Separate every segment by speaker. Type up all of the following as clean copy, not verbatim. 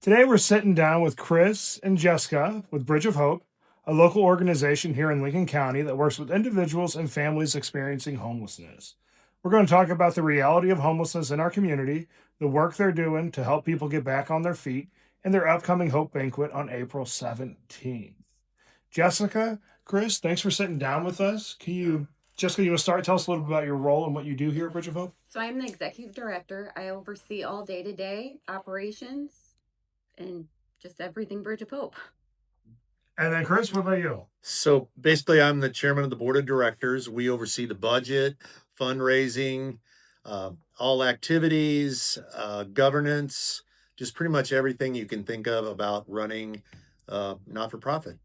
Speaker 1: Today we're sitting down with Chris and Jessica with Bridge of Hope, a local organization here in Lincoln County that works with individuals and families experiencing homelessness. We're going to talk about the reality of homelessness in our community, the work they're doing to help people get back on their feet, and their upcoming Hope Banquet on April 17th. Jessica, Chris, thanks for sitting down with us. Jessica, you want to start? Tell us a little bit about your role and what you do here at Bridge of Hope.
Speaker 2: So I'm the executive director. I oversee all day-to-day operations and just everything Bridge of Hope.
Speaker 1: And then Chris, what about you?
Speaker 3: So basically, I'm the chairman of the board of directors. We oversee the budget, fundraising, all activities, governance, just pretty much everything you can think of about running not-for-profit.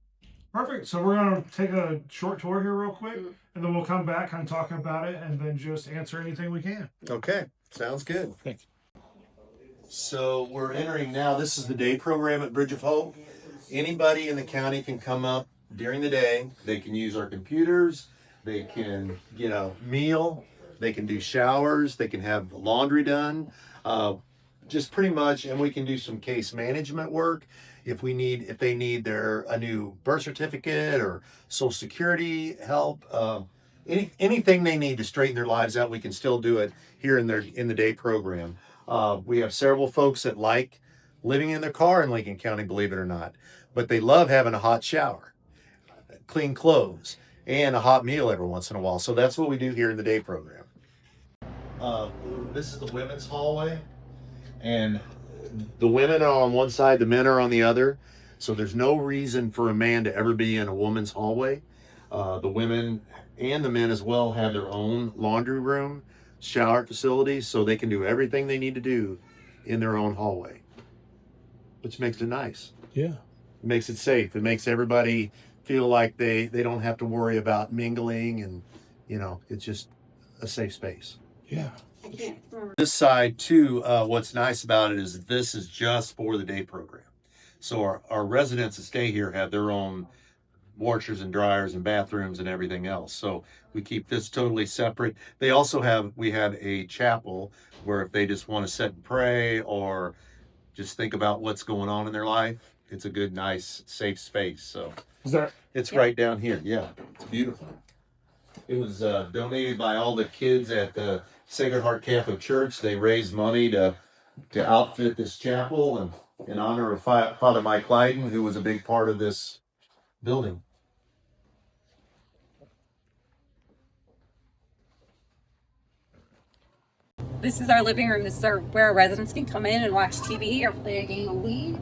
Speaker 1: Perfect. So we're going to take a short tour here real quick, and then we'll come back and talk about it and then just answer anything we can.
Speaker 3: Okay, sounds good.
Speaker 1: Thanks.
Speaker 3: So we're entering now. This is the day program at Bridge of Hope. Anybody in the county can come up during the day. They can use our computers. They can get a meal. They can do showers. They can have laundry done. Just pretty much, and we can do some case management work if they need a new birth certificate or Social Security help. Anything they need to straighten their lives out, we can still do it here in the day program. We have several folks that like living in their car in Lincoln County, believe it or not, but they love having a hot shower, clean clothes, and a hot meal every once in a while. So that's what we do here in the day program. This is the women's hallway, and the women are on one side, the men are on the other. So there's no reason for a man to ever be in a woman's hallway. The women and the men as well have their own laundry room, shower facilities, so they can do everything they need to do in their own hallway, which makes it nice.
Speaker 1: Yeah.
Speaker 3: It makes it safe. It makes everybody feel like they don't have to worry about mingling, and it's just a safe space.
Speaker 1: Yeah.
Speaker 3: This side too, what's nice about it is this is just for the day program. So our residents that stay here have their own washers and dryers and bathrooms and everything else. So we keep this totally separate. We have a chapel where if they just want to sit and pray or just think about what's going on in their life, it's a good, nice, safe space. So it's right down here. Yeah, it's beautiful. It was donated by all the kids at the Sacred Heart Catholic Church. They raised money to outfit this chapel and in honor of Father Mike Lydon, who was a big part of this building.
Speaker 2: This is our living room. This is where our residents can come in and watch TV or play a game of Wii.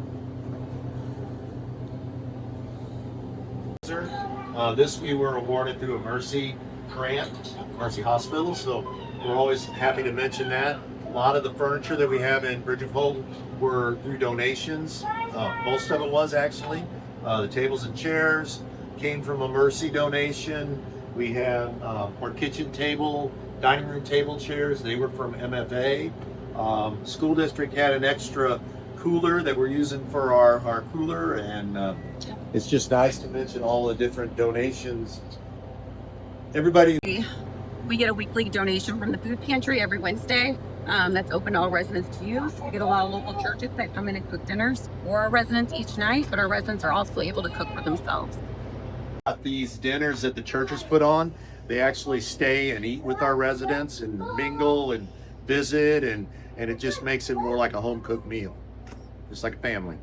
Speaker 3: This we were awarded through a Mercy grant, Mercy Hospital, so we're always happy to mention that. A lot of the furniture that we have in Bridge of Hope were through donations. Most of it was actually. The tables and chairs came from a Mercy donation. We have our kitchen table, dining room table chairs. They were from MFA. School district had an extra cooler that we're using for our cooler, and it's just nice to mention all the different donations. Everybody.
Speaker 2: We get a weekly donation from the food pantry every Wednesday. That's open to all residents to use. We get a lot of local churches that come in and cook dinners for our residents each night, but our residents are also able to cook for themselves.
Speaker 3: These dinners that the churches put on, they actually stay and eat with our residents and mingle and visit, and it just makes it more like a home cooked meal, just like a family.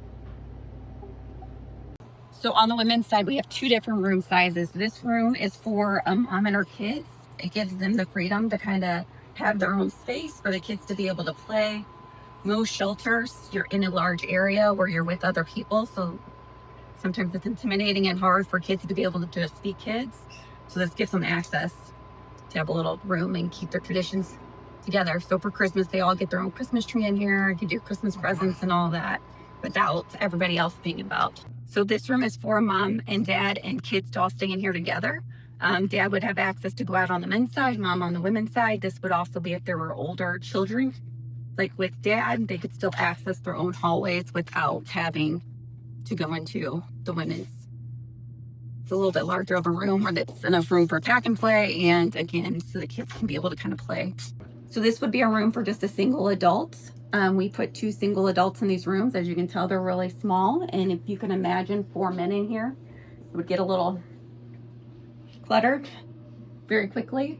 Speaker 2: So on the women's side, we have two different room sizes. This room is for mom and her kids. It gives them the freedom to kind of have their own space for the kids to be able to play. Most shelters, you're in a large area where you're with other people, so sometimes it's intimidating and hard for kids to be able to just be kids. So this gives them access to have a little room and keep their traditions together. So for Christmas, they all get their own Christmas tree in here. You can do Christmas presents and all that without everybody else being involved. So this room is for mom and dad and kids to all stay in here together. Dad would have access to go out on the men's side, mom on the women's side. This would also be if there were older children. Like with dad, they could still access their own hallways without having to go into the women's. It's a little bit larger of a room where it's enough room for pack and play, and again, so the kids can be able to kind of play. So this would be a room for just a single adult. We put 2 single adults in these rooms. As you can tell, they're really small. And if you can imagine 4 men in here, it would get a little cluttered very quickly.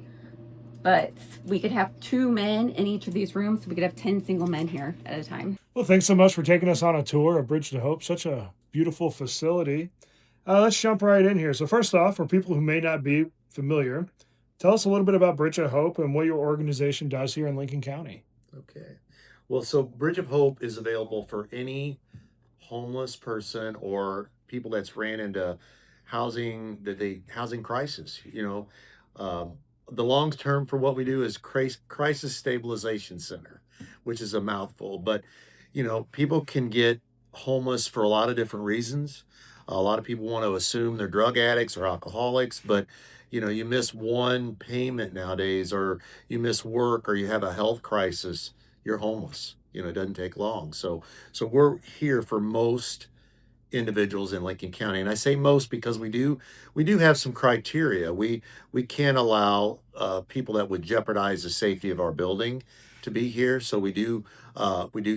Speaker 2: But we could have 2 men in each of these rooms, so we could have 10 single men here at a time.
Speaker 1: Well, thanks so much for taking us on a tour of Bridge to Hope. Such a beautiful facility. Let's jump right in here. So first off, for people who may not be familiar, tell us a little bit about Bridge of Hope and what your organization does here in Lincoln County.
Speaker 3: Okay. Well, so Bridge of Hope is available for any homeless person or people that's ran into housing crisis. The long term for what we do is crisis stabilization center, which is a mouthful, but people can get homeless for a lot of different reasons. A lot of people want to assume they're drug addicts or alcoholics, but you miss one payment nowadays, or you miss work, or you have a health crisis, you're homeless. It doesn't take long. So we're here for most individuals in Lincoln County, and I say most because we do have some criteria. We can't allow people that would jeopardize the safety of our building to be here. So we do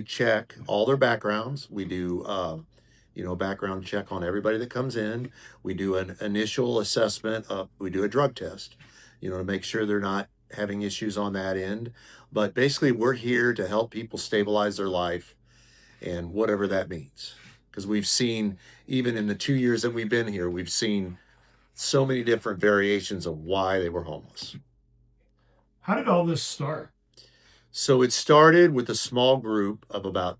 Speaker 3: check all their backgrounds. We do a background check on everybody that comes in. We do an initial assessment. We do a drug test, to make sure they're not having issues on that end. But basically, we're here to help people stabilize their life, and whatever that means. Because we've seen, even in the 2 years that we've been here, we've seen so many different variations of why they were homeless.
Speaker 1: How did all this start?
Speaker 3: So it started with a small group of about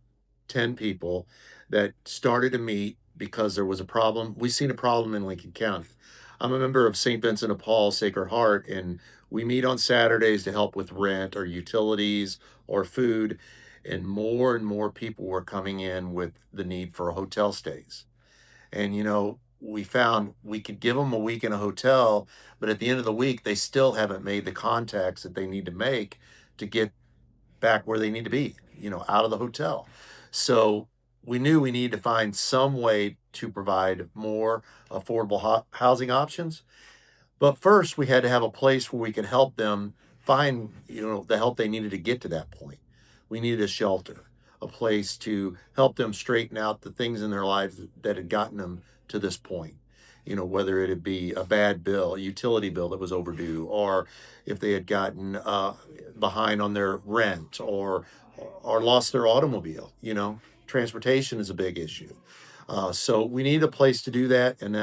Speaker 3: 10 people that started to meet because there was a problem. We've seen a problem in Lincoln County. I'm a member of St. Vincent de Paul Sacred Heart, and we meet on Saturdays to help with rent or utilities or food. And more people were coming in with the need for hotel stays. And, we found we could give them a week in a hotel, but at the end of the week, they still haven't made the contacts that they need to make to get back where they need to be, out of the hotel. So we knew we needed to find some way to provide more affordable housing options. But first, we had to have a place where we could help them find, the help they needed to get to that point. We needed a shelter, a place to help them straighten out the things in their lives that had gotten them to this point. Whether it be a bad bill, a utility bill that was overdue, or if they had gotten behind on their rent or lost their automobile. Transportation is a big issue. So we needed a place to do that, and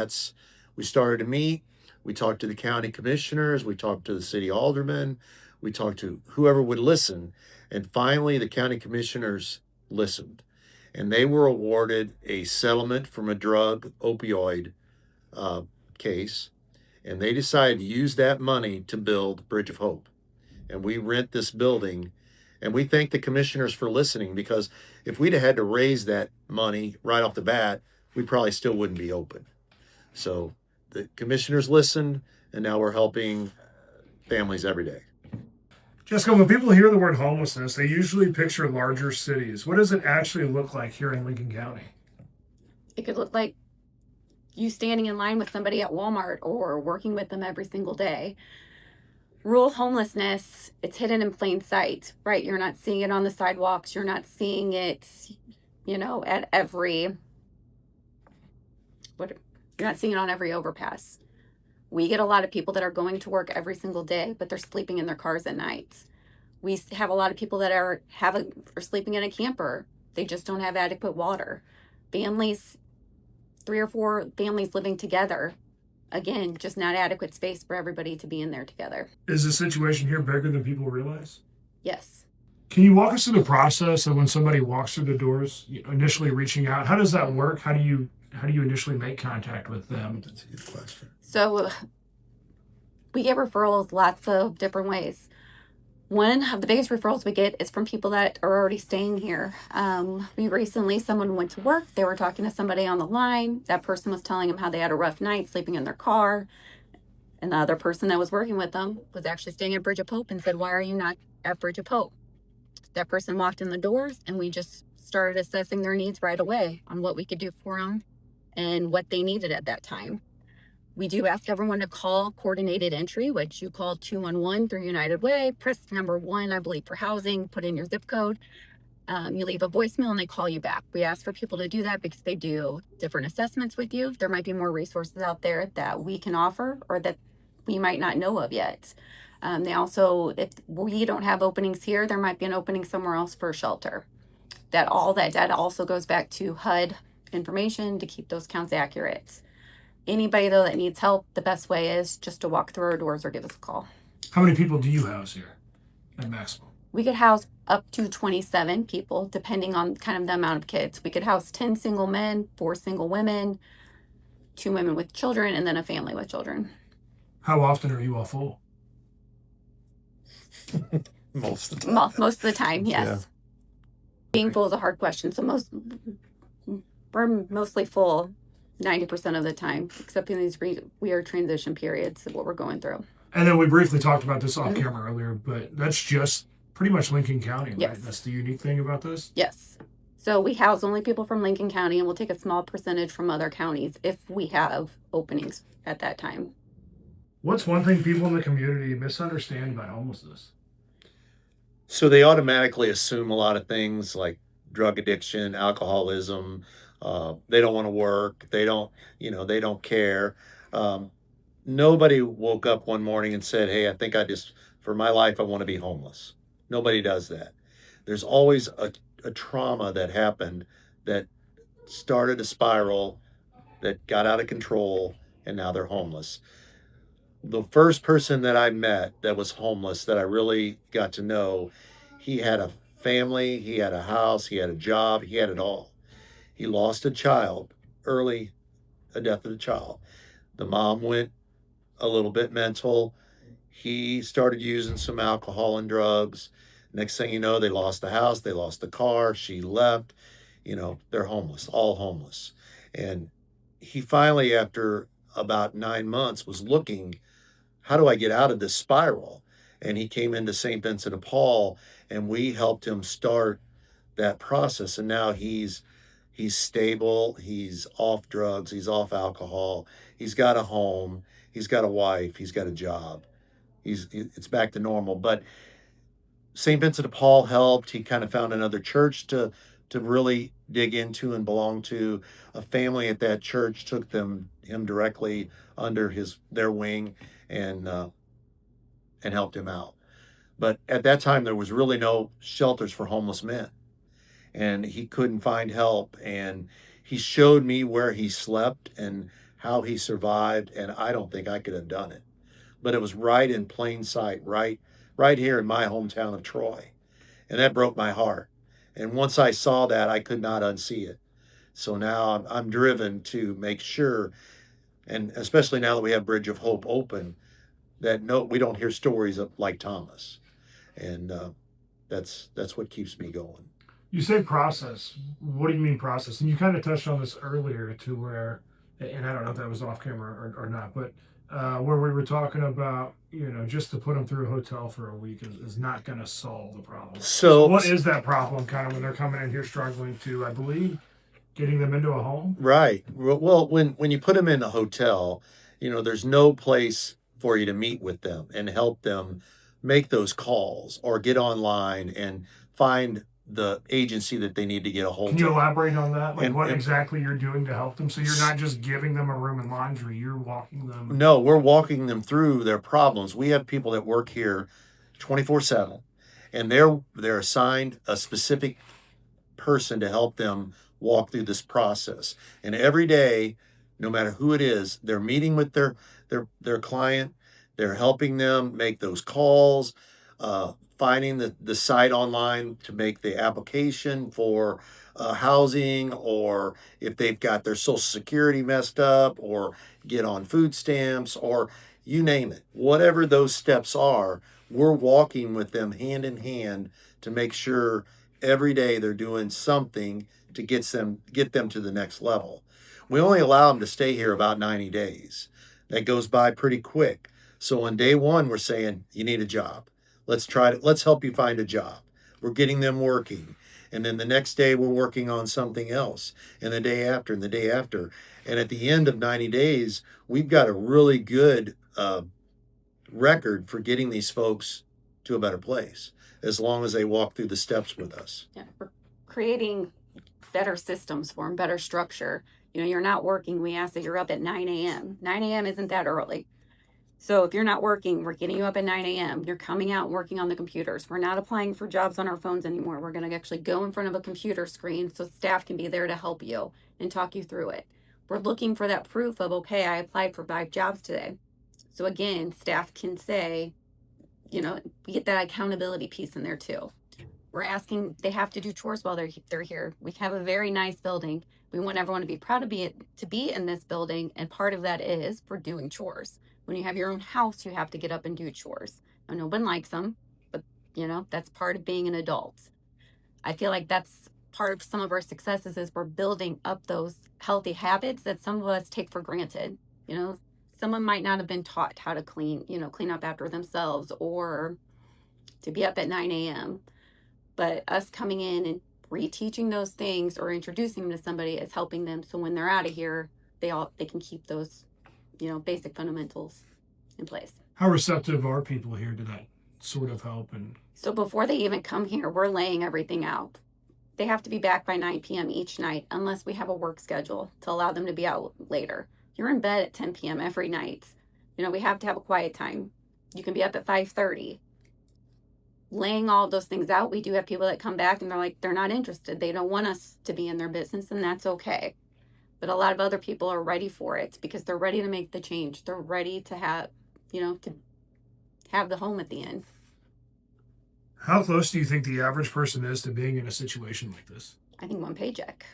Speaker 3: we started to meet. We talked to the county commissioners. We talked to the city aldermen. We talked to whoever would listen. And finally, the county commissioners listened. And they were awarded a settlement from a drug opioid case. And they decided to use that money to build Bridge of Hope. And we rent this building. And we thank the commissioners for listening, because if we'd have had to raise that money right off the bat, we probably still wouldn't be open. So the commissioners listened, and now we're helping families every day.
Speaker 1: Jessica, when people hear the word homelessness, they usually picture larger cities. What does it actually look like here in Lincoln County?
Speaker 2: It could look like you standing in line with somebody at Walmart or working with them every single day. Rural homelessness, it's hidden in plain sight, right? You're not seeing it on the sidewalks. You're not seeing it, at every, you're not seeing it on every overpass. We get a lot of people that are going to work every single day, but they're sleeping in their cars at night. We have a lot of people that are sleeping in a camper. They just don't have adequate water. Families, 3 or 4 families living together. Again, just not adequate space for everybody to be in there together.
Speaker 1: Is the situation here bigger than people realize?
Speaker 2: Yes.
Speaker 1: Can you walk us through the process of when somebody walks through the doors, initially reaching out? How does that work? How do you initially make contact with them?
Speaker 3: That's a good question.
Speaker 2: So we get referrals lots of different ways. One of the biggest referrals we get is from people that are already staying here. Someone went to work. They were talking to somebody on the line. That person was telling them how they had a rough night sleeping in their car. And the other person that was working with them was actually staying at Bridge of Hope and said, "Why are you not at Bridge of Hope?" That person walked in the doors, and we just started assessing their needs right away on what we could do for them and what they needed at that time. We do ask everyone to call coordinated entry, which you call 211 through United Way. Press number 1, I believe, for housing. Put in your zip code. You leave a voicemail and they call you back. We ask for people to do that because they do different assessments with you. There might be more resources out there that we can offer or that we might not know of yet. They also, if we don't have openings here, there might be an opening somewhere else for a shelter. All that data also goes back to HUD information to keep those counts accurate. Anybody though that needs help, the best way is just to walk through our doors or give us a call.
Speaker 1: How many people do you house here at maximum?
Speaker 2: We could house up to 27 people, depending on kind of the amount of kids. We could house 10 single men, 4 single women, 2 women with children, and then a family with children.
Speaker 1: How often are you all full?
Speaker 3: Most of the time.
Speaker 2: Most of the time, yes.
Speaker 3: Yeah.
Speaker 2: Being full is a hard question. So we're mostly full 90% of the time, except in these weird transition periods of what we're going through.
Speaker 1: And then we briefly talked about this off camera earlier, but that's just pretty much Lincoln County, right?
Speaker 2: Yes.
Speaker 1: That's the unique thing about this?
Speaker 2: Yes. So we house only people from Lincoln County, and we'll take a small percentage from other counties if we have openings at that time.
Speaker 1: What's one thing people in the community misunderstand about homelessness?
Speaker 3: So they automatically assume a lot of things like drug addiction, alcoholism. They don't want to work. They don't care. Nobody woke up one morning and said, hey, I think for my life, I want to be homeless. Nobody does that. There's always a trauma that happened that started a spiral that got out of control, and now they're homeless. The first person that I met that was homeless that I really got to know, he had a family, he had a house, he had a job, he had it all. He lost a child early, a death of a child. The mom went a little bit mental. He started using some alcohol and drugs. Next thing you know, they lost the house, they lost the car, she left. They're homeless, all homeless. And he finally, after about 9 months, was looking, how do I get out of this spiral? And he came into St. Vincent de Paul, and we helped him start that process. And now he's stable, he's off drugs, he's off alcohol, he's got a home, he's got a wife, he's got a job. It's back to normal. But St. Vincent de Paul helped. He kind of found another church to really dig into and belong to. A family at that church took him directly under their wing and helped him out. But at that time, there was really no shelters for homeless men, and he couldn't find help. And he showed me where he slept and how he survived, and I don't think I could have done it. But it was right in plain sight, right here in my hometown of Troy. And that broke my heart. And once I saw that, I could not unsee it. So now I'm driven to make sure, and especially now that we have Bridge of Hope open, that we don't hear stories like Thomas. And that's what keeps me going.
Speaker 1: You say process. What do you mean process? And you kind of touched on this earlier to where, and I don't know if that was off camera or not, but where we were talking about, just to put them through a hotel for a week is not going to solve the problem. So what is that problem kind of when they're coming in here struggling to, I believe, getting them into a home?
Speaker 3: Right. Well, when you put them in a hotel, there's no place for you to meet with them and help them make those calls or get online and find the agency that they need to get a hold of.
Speaker 1: Can you elaborate on that? Like what exactly you're doing to help them? So you're not just giving them a room and laundry, you're walking them.
Speaker 3: No, we're walking them through their problems. We have people that work here 24/7, and they're assigned a specific person to help them walk through this process. And every day, no matter who it is, they're meeting with their client, they're helping them make those calls, finding the site online to make the application for housing, or if they've got their Social Security messed up, or get on food stamps, or you name it. Whatever those steps are, we're walking with them hand in hand to make sure every day they're doing something to get them to the next level. We only allow them to stay here about 90 days. That goes by pretty quick. So on day one, we're saying, you need a job. Let's help you find a job. We're getting them working. And then the next day we're working on something else. And the day after and the day after. And at the end of 90 days, we've got a really good record for getting these folks to a better place. as long as they walk through the steps with us.
Speaker 2: Yeah, we're creating better systems for them, better structure. You're not working. We ask that you're up at 9 a.m. 9 a.m. isn't that early. So if you're not working, we're getting you up at 9 a.m. You're coming out and working on the computers. We're not applying for jobs on our phones anymore. We're going to actually go in front of a computer screen so staff can be there to help you and talk you through it. We're looking for that proof of, okay, I applied for 5 jobs today. So again, staff can say, we get that accountability piece in there too. We're asking, they have to do chores while they're here. We have a very nice building. We want everyone to be proud to be in this building, and part of that is for doing chores. When you have your own house, you have to get up and do chores. Now, no one likes them, but that's part of being an adult. I feel like that's part of some of our successes is we're building up those healthy habits that some of us take for granted. Someone might not have been taught how to clean up after themselves or to be up at 9 a.m. But us coming in and reteaching those things or introducing them to somebody is helping them. So when they're out of here, they can keep those, basic fundamentals in place.
Speaker 1: How receptive are people here to that sort of help? And
Speaker 2: so before they even come here, we're laying everything out. They have to be back by 9 p.m. each night unless we have a work schedule to allow them to be out later. You're in bed at 10 p.m. every night. We have to have a quiet time. You can be up at 5:30. Laying all those things out, we do have people that come back and they're not interested. They don't want us to be in their business, and that's okay. But a lot of other people are ready for it because they're ready to make the change. They're ready to have, to have the home at the end.
Speaker 1: How close do you think the average person is to being in a situation like this?
Speaker 2: I think one paycheck.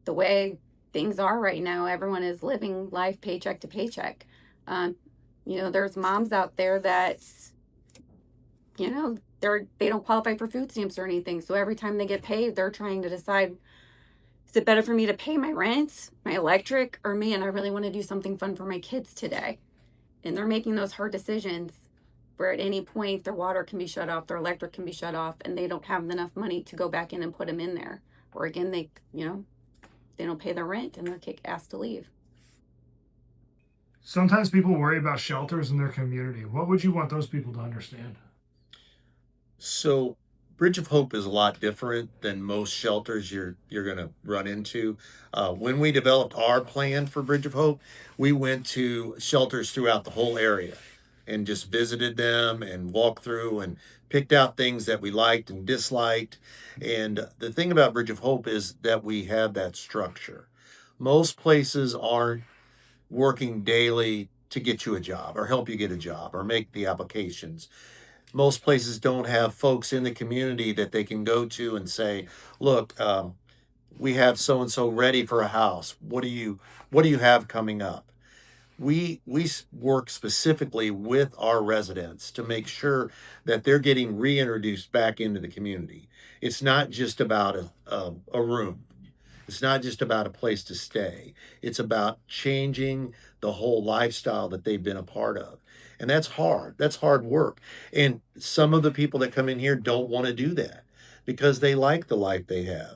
Speaker 2: The way things are right now, everyone is living life paycheck to paycheck. There's moms out there that, they don't qualify for food stamps or anything. So every time they get paid, they're trying to decide, is it better for me to pay my rent, my electric, or man, I really want to do something fun for my kids today? And they're making those hard decisions where at any point their water can be shut off, their electric can be shut off, and they don't have enough money to go back in and put them in there. Or again, they don't pay their rent and they're asked to leave.
Speaker 1: Sometimes people worry about shelters in their community. What would you want those people to understand?
Speaker 3: So Bridge of Hope is a lot different than most shelters you're going to run into. When we developed our plan for Bridge of Hope, we went to shelters throughout the whole area and just visited them and walked through and picked out things that we liked and disliked. And the thing about Bridge of Hope is that we have that structure. Most places aren't working daily to get you a job or help you get a job or make the applications. Most places don't have folks in the community that they can go to and say, look, we have so-and-so ready for a house. What do you have coming up? We work specifically with our residents to make sure that they're getting reintroduced back into the community. It's not just about a room. It's not just about a place to stay. It's about changing the whole lifestyle that they've been a part of. And that's hard. That's hard work. And some of the people that come in here don't want to do that because they like the life they have.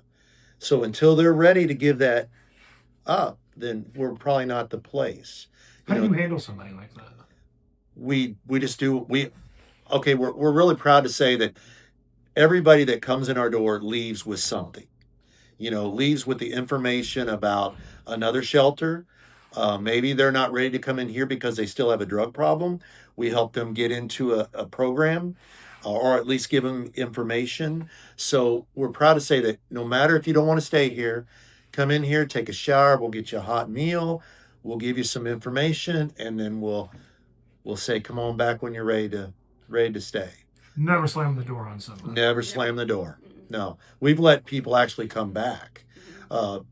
Speaker 3: So until they're ready to give that up, then we're probably not the place.
Speaker 1: How do you handle somebody like that?
Speaker 3: We just do, we're really proud to say that everybody that comes in our door leaves with something. Leaves with the information about another shelter. Maybe they're not ready to come in here because they still have a drug problem. We help them get into a program or at least give them information. So we're proud to say that no matter if you don't want to stay here, come in here, take a shower, we'll get you a hot meal, we'll give you some information, and then we'll say, come on back when you're ready to stay.
Speaker 1: Never slam the door on somebody.
Speaker 3: Never slam the door. No, we've let people actually come back.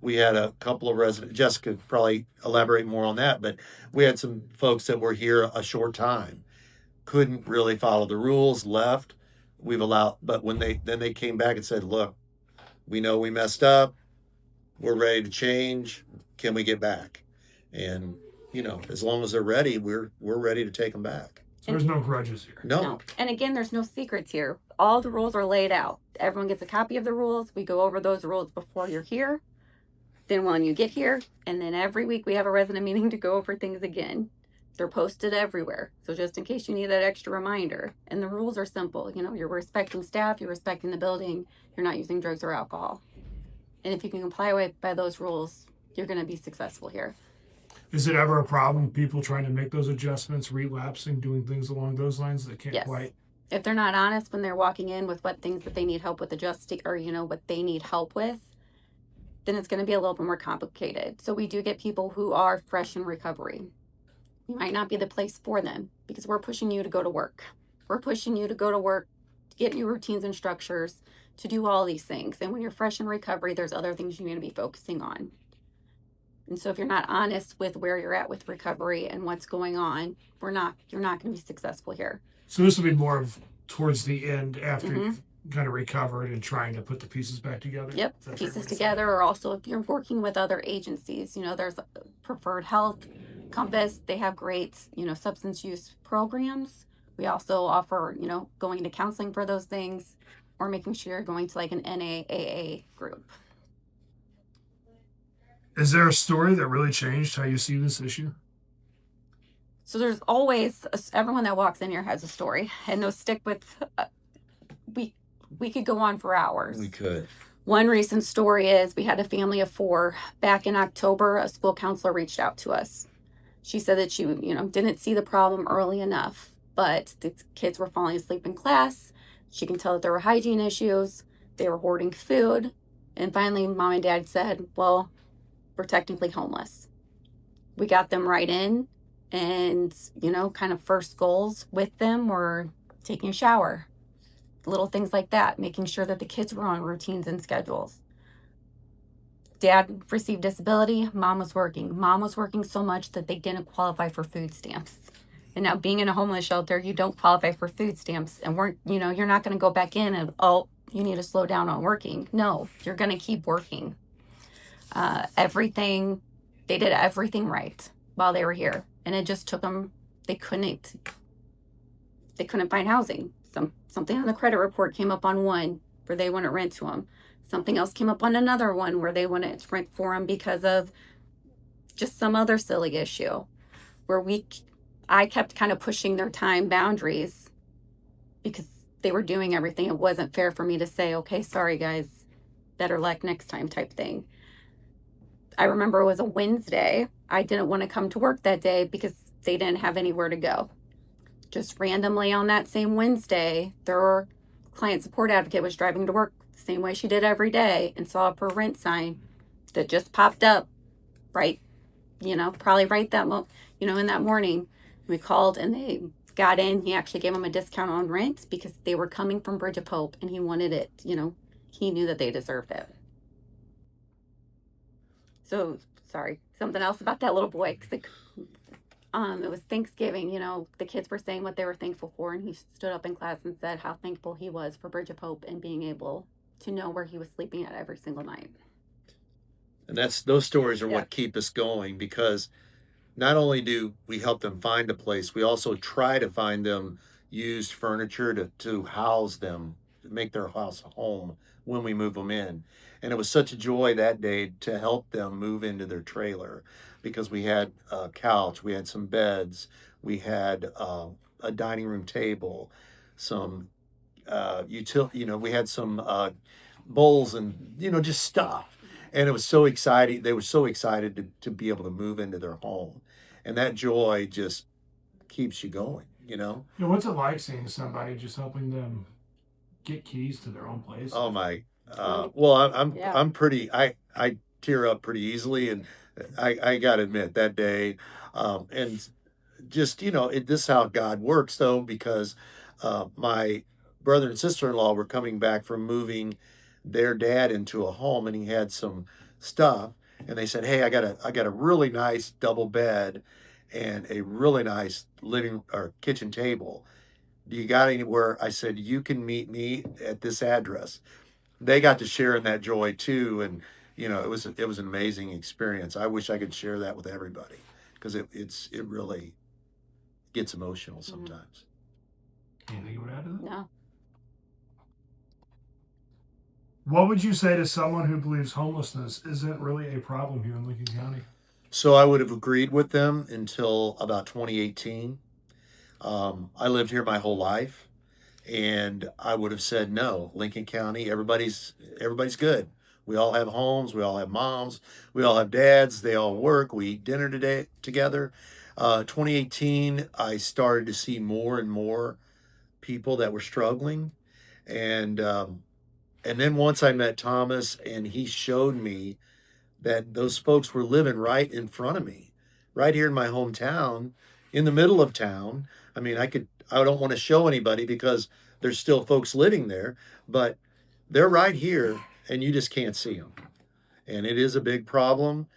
Speaker 3: We had a couple of residents, Jessica could probably elaborate more on that, but we had some folks that were here a short time, couldn't really follow the rules, left. But when they came back and said, look, we know we messed up. We're ready to change. Can we get back? And, as long as they're ready, we're ready to take them back.
Speaker 1: So there's no grudges here.
Speaker 3: No.
Speaker 2: And again, there's no secrets here. All the rules are laid out. Everyone gets a copy of the rules. We go over those rules before you're here. Then when you get here, and then every week we have a resident meeting to go over things again. They're posted everywhere. So just in case you need that extra reminder. And the rules are simple. You know, you're respecting staff, you're respecting the building, you're not using drugs or alcohol. And if you can comply by those rules, you're going to be successful here.
Speaker 1: Is it ever a problem, people trying to make those adjustments, relapsing, doing things along those lines that can't
Speaker 2: Yes.
Speaker 1: quite?
Speaker 2: If they're not honest when they're walking in with what things that they need help with adjusting, or, you know, what they need help with, then it's going to be a little bit more complicated. So we do get people who are fresh in recovery. We might not be the place for them because we're pushing you to go to work. We're pushing you to go to work, to get new routines and structures, to do all these things. And when you're fresh in recovery, there's other things you need to be focusing on. And so if you're not honest with where you're at with recovery and what's going on, you're not going to be successful here.
Speaker 1: So this will be more of towards the end after you've kind of recovered and trying to put the pieces back together?
Speaker 2: Yep, pieces together. Or also if you're working with other agencies, you know, there's Preferred Health, Compass, they have great, you know, substance use programs. We also offer, you know, going into counseling for those things, or making sure you're going to like an NAAA group.
Speaker 1: Is there a story that really changed how you see this issue?
Speaker 2: So there's always, everyone that walks in here has a story, and those stick with, we could go on for hours.
Speaker 3: We could.
Speaker 2: One recent story is we had a family of 4. Back in October, a school counselor reached out to us. She said that she, you know, didn't see the problem early enough, but the kids were falling asleep in class. She can tell that there were hygiene issues. They were hoarding food. And finally, mom and dad said, well, we're technically homeless. We got them right in, and, you know, kind of first goals with them were taking a shower, little things like that, making sure that the kids were on routines and schedules. Dad received disability. Mom was working. Mom was working so much that they didn't qualify for food stamps. And now being in a homeless shelter, you don't qualify for food stamps, and you know, you're not going to go back in and, oh, you need to slow down on working. No, you're going to keep working. They did everything right while they were here. And it just took them, they couldn't find housing. Something on the credit report came up on one where they wouldn't rent to them. Something else came up on another one where they wouldn't rent for them because of just some other silly issue. Where I kept kind of pushing their time boundaries because they were doing everything. It wasn't fair for me to say, okay, sorry guys, better luck next time type thing. I remember it was a Wednesday. I didn't want to come to work that day because they didn't have anywhere to go. Just randomly on that same Wednesday, their client support advocate was driving to work the same way she did every day and saw a for rent sign that just popped up right, you know, probably right that, you know, in that morning. We called and they got in. He actually gave them a discount on rent because they were coming from Bridge of Hope and he wanted it, you know, he knew that they deserved it. So, sorry, something else about that little boy. It was Thanksgiving, you know, the kids were saying what they were thankful for, and he stood up in class and said how thankful he was for Bridge of Hope and being able to know where he was sleeping at every single night.
Speaker 3: And those stories are what keep us going, because not only do we help them find a place, we also try to find them used furniture to house them, to make their house a home when we move them in. And it was such a joy that day to help them move into their trailer, because we had a couch, we had some beds, we had a dining room table, some we had some bowls and, you know, just stuff. And it was so exciting. They were so excited to be able to move into their home. And that joy just keeps you going, you know?
Speaker 1: You know, what's it like seeing somebody just helping them get keys to their own place?
Speaker 3: Oh my, well, I'm pretty, I tear up pretty easily, and I gotta admit that day, and just, you know, this is how God works though, because my brother and sister-in-law were coming back from moving their dad into a home, and he had some stuff, and they said, hey, I got a really nice double bed and a really nice living or kitchen table. Do you got anywhere? I said, you can meet me at this address. They got to share in that joy too, and you know, it was an amazing experience. I wish I could share that with everybody, because it really gets emotional sometimes.
Speaker 1: Anything you would add to that?
Speaker 2: No.
Speaker 1: What would you say to someone who believes homelessness isn't really a problem here in Lincoln County?
Speaker 3: So I would have agreed with them until about 2018. I lived here my whole life, and I would have said no. Lincoln County, everybody's good. We all have homes. We all have moms. We all have dads. They all work. We eat dinner today together. 2018, I started to see more and more people that were struggling, and then once I met Thomas, and he showed me that those folks were living right in front of me, right here in my hometown, in the middle of town. I mean, I don't want to show anybody because there's still folks living there, but they're right here and you just can't see them. And it is a big problem.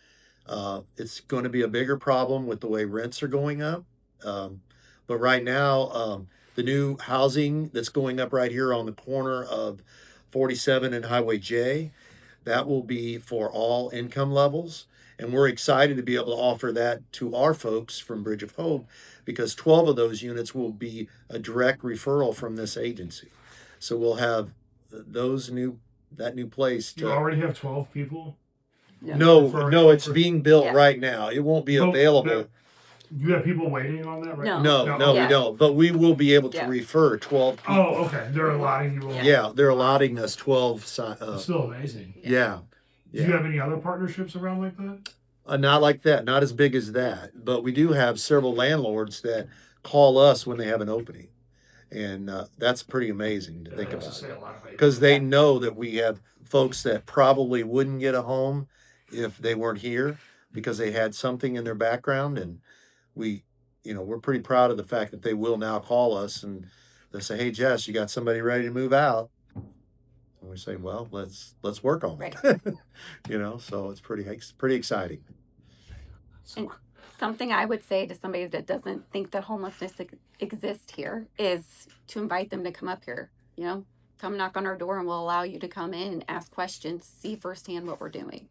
Speaker 3: It's going to be a bigger problem with the way rents are going up. Um, but right now, the new housing that's going up right here on the corner of 47 and Highway J, that will be for all income levels. And we're excited to be able to offer that to our folks from Bridge of Hope because 12 of those units will be a direct referral from this agency. So we'll have that new place
Speaker 1: You
Speaker 3: to.
Speaker 1: already have 12 people.
Speaker 3: No, it's being built right now. It won't be available.
Speaker 1: You have people waiting on that right
Speaker 2: No.
Speaker 1: now?
Speaker 3: No, we don't. But we will be able to
Speaker 2: Yeah.
Speaker 3: refer 12 people.
Speaker 1: Oh, okay. They're allotting you.
Speaker 3: Yeah, they're allotting us 12.
Speaker 1: It's still amazing.
Speaker 3: Yeah.
Speaker 1: Do you have any other partnerships around like that?
Speaker 3: Not like that. Not as big as that. But we do have several landlords that call us when they have an opening. And that's pretty amazing to think about. Because they know that we have folks that probably wouldn't get a home if they weren't here because they had something in their background. And we're pretty proud of the fact that they will now call us and they say, "Hey, Jess, you got somebody ready to move out?" And we say, "Well, let's work on it." So it's pretty exciting.
Speaker 2: And something I would say to somebody that doesn't think that homelessness exists here is to invite them to come up here. Come knock on our door and we'll allow you to come in and ask questions, see firsthand what we're doing.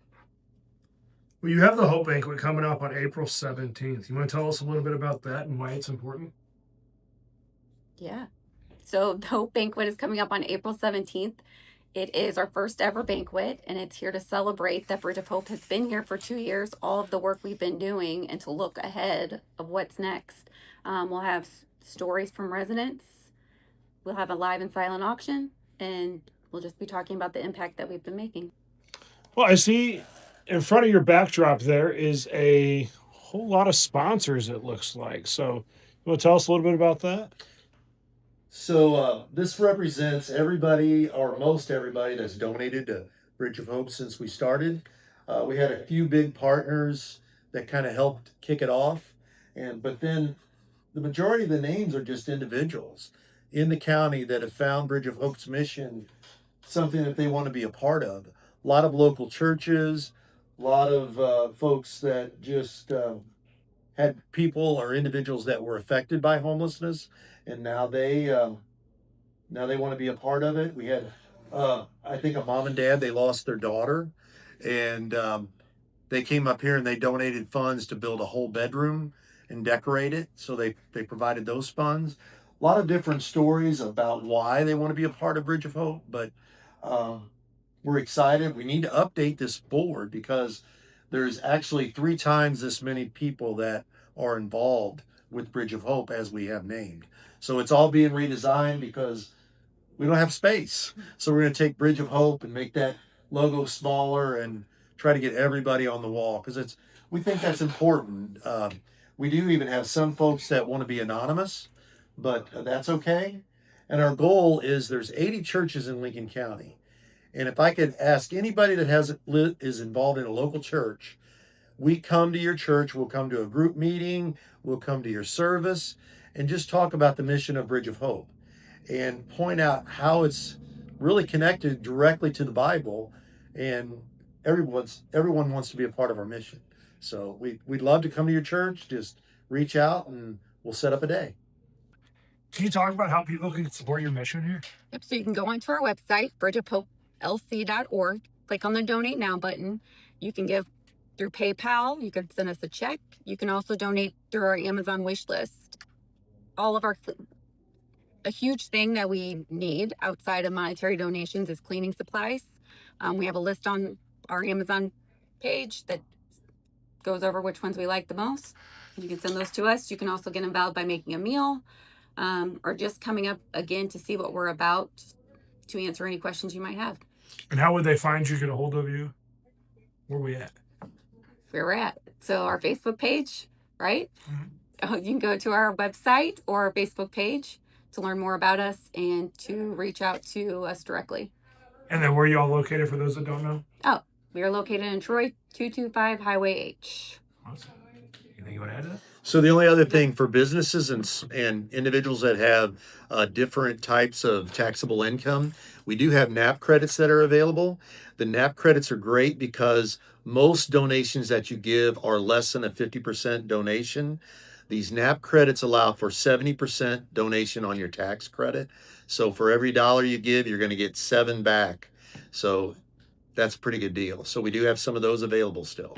Speaker 1: Well, you have the Hope Banquet coming up on April 17th. You want to tell us a little bit about that and why it's important?
Speaker 2: Yeah. So the Hope Banquet is coming up on April 17th. It is our first ever banquet, and it's here to celebrate that Bridge of Hope has been here for 2 years, all of the work we've been doing, and to look ahead of what's next. We'll have stories from residents. We'll have a live and silent auction, and we'll just be talking about the impact that we've been making.
Speaker 1: Well, I see in front of your backdrop there is a whole lot of sponsors, it looks like. So you want to tell us a little bit about that?
Speaker 3: So this represents everybody or most everybody that's donated to Bridge of Hope since we started. We had a few big partners that kind of helped kick it off, but then the majority of the names are just individuals in the county that have found Bridge of Hope's mission something that they want to be a part of. A lot of local churches, a lot of folks that just had people or individuals that were affected by homelessness, and now they want to be a part of it. We had, I think, a mom and dad. They lost their daughter, and they came up here and they donated funds to build a whole bedroom and decorate it. So they provided those funds. A lot of different stories about why they want to be a part of Bridge of Hope, but we're excited. We need to update this board because there's actually 3 times this many people that are involved with Bridge of Hope as we have named. So it's all being redesigned because we don't have space. So we're going to take Bridge of Hope and make that logo smaller and try to get everybody on the wall because we think that's important. We do even have some folks that want to be anonymous, but that's okay. And our goal is there's 80 churches in Lincoln County. And if I could ask anybody that is involved in a local church, we come to your church, we'll come to a group meeting, we'll come to your service, and just talk about the mission of Bridge of Hope and point out how it's really connected directly to the Bible, and everyone wants to be a part of our mission. So we'd love to come to your church. Just reach out and we'll set up a day.
Speaker 1: Can you talk about how people can support your mission here?
Speaker 2: Yep, so you can go onto our website, bridgeofhopelc.org, click on the Donate Now button. You can give through PayPal, you can send us a check. You can also donate through our Amazon wish list. A huge thing that we need outside of monetary donations is cleaning supplies. We have a list on our Amazon page that goes over which ones we like the most. You can send those to us. You can also get involved by making a meal, or just coming up again to see what we're about, to answer any questions you might have.
Speaker 1: And how would they find you, get a hold of you? Where we at?
Speaker 2: Where we're at. So our Facebook page, right?
Speaker 1: Mm-hmm.
Speaker 2: You can go to our website or our Facebook page to learn more about us and to reach out to us directly.
Speaker 1: And then where are y'all located for those that don't know?
Speaker 2: Oh, we are located in Troy, 225 Highway H.
Speaker 1: Awesome. Anything you want to add to that?
Speaker 3: So the only other thing for businesses and individuals that have different types of taxable income, we do have NAP credits that are available. The NAP credits are great because most donations that you give are less than a 50% donation. These NAP credits allow for 70% donation on your tax credit. So for every dollar you give, you're going to get 7 back. So that's a pretty good deal. So we do have some of those available still.